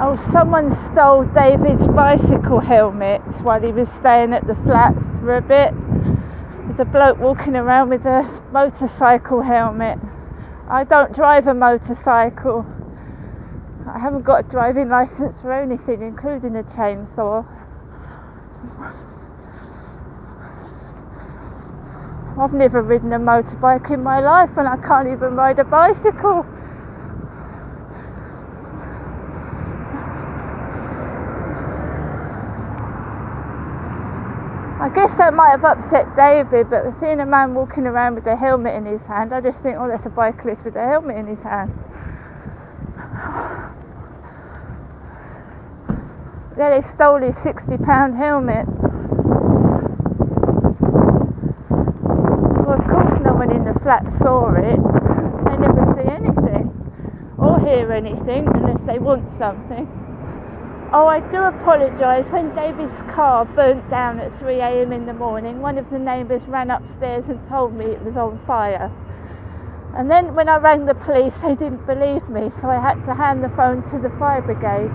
Oh, someone stole David's bicycle helmet while he was staying at the flats for a bit. There's a bloke walking around with a motorcycle helmet. I don't drive a motorcycle. I haven't got a driving licence for anything, including a chainsaw. I've never ridden a motorbike in my life, and I can't even ride a bicycle. I guess that might have upset David, but seeing a man walking around with a helmet in his hand, I just think, oh, that's a bicyclist with a helmet in his hand. Yeah, they stole his £60 helmet. Well, of course no one in the flat saw it. They never see anything or hear anything unless they want something. Oh, I do apologise. When David's car burnt down at 3 a.m. in the morning, one of the neighbours ran upstairs and told me it was on fire. And then when I rang the police, they didn't believe me, so I had to hand the phone to the fire brigade.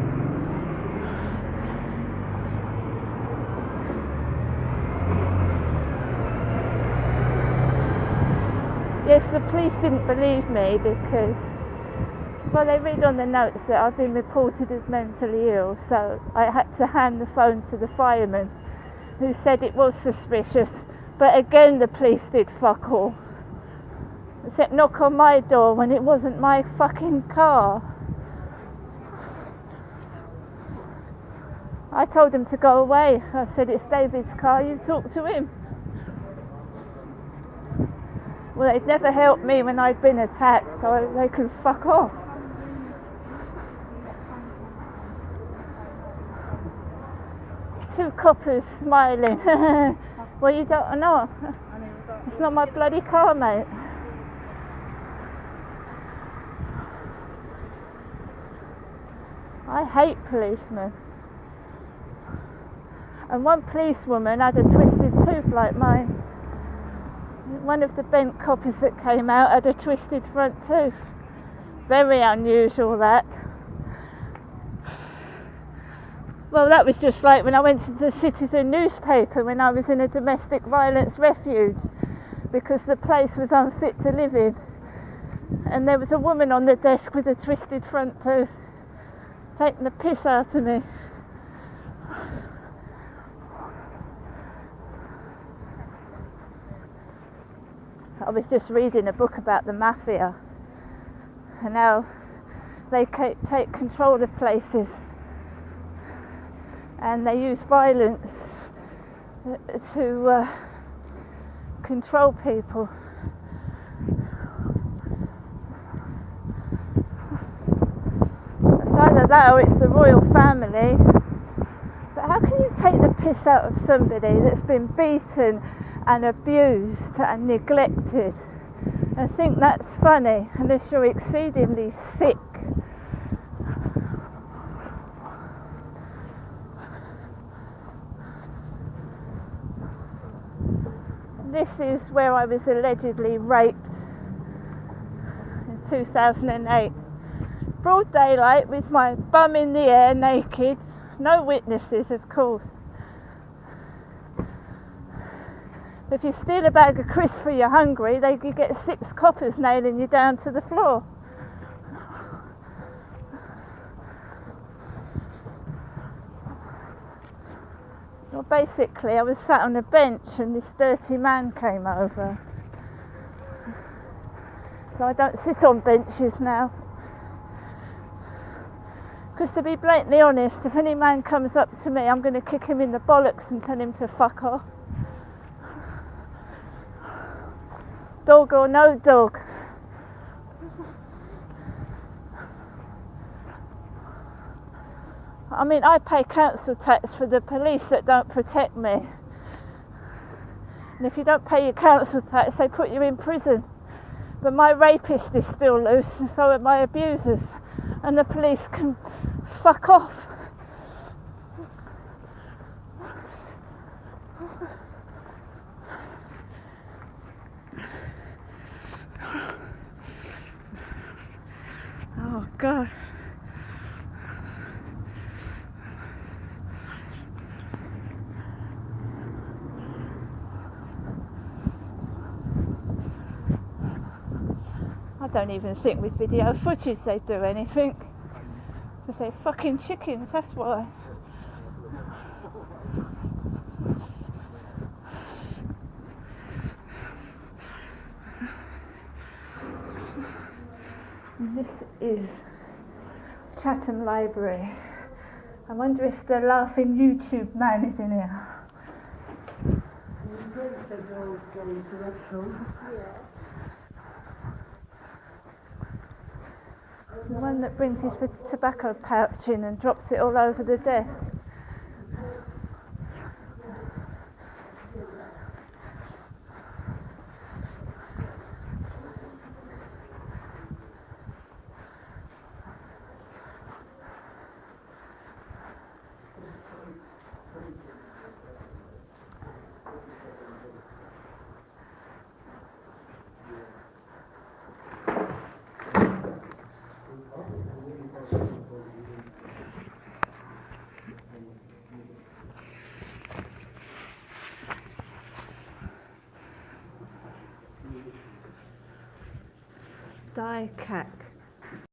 Yes, the police didn't believe me because, well, they read on the notes that I've been reported as mentally ill, so I had to hand the phone to the fireman, who said it was suspicious, but again the police did fuck all, except knock on my door when it wasn't my fucking car. I told him to go away. I said, it's David's car, you talk to him. Well, they'd never helped me when I'd been attacked, so they could fuck off. Two coppers smiling. Well, you don't know. It's not my bloody car, mate. I hate policemen. And one policewoman had a twisted tooth like mine. One of the bent coppers that came out had a twisted front tooth. Very unusual, that. Well, that was just like when I went to the Citizen newspaper when I was in a domestic violence refuge because the place was unfit to live in. And there was a woman on the desk with a twisted front tooth, taking the piss out of me. I was just reading a book about the mafia and how they take control of places and they use violence to control people. It's either that or it's the royal family. But how can you take the piss out of somebody that's been beaten and abused and neglected and think that's funny unless you're exceedingly sick? This is where I was allegedly raped in 2008. Broad daylight with my bum in the air, naked, no witnesses of course. If you steal a bag of crisps for you're hungry, you get 6 coppers nailing you down to the floor. Well, basically I was sat on a bench and this dirty man came over. So I don't sit on benches now. Because to be blatantly honest, if any man comes up to me, I'm going to kick him in the bollocks and tell him to fuck off. Dog or no dog. I mean, I pay council tax for the police that don't protect me. And if you don't pay your council tax, they put you in prison. But my rapist is still loose, and so are my abusers. And the police can fuck off. Oh God. I don't even think with video footage they do anything. Because they're fucking chickens, that's why. And this is Chatham Library. I wonder if the laughing YouTube man is in here. The one that brings his tobacco pouch in and drops it all over the desk. Die Cac.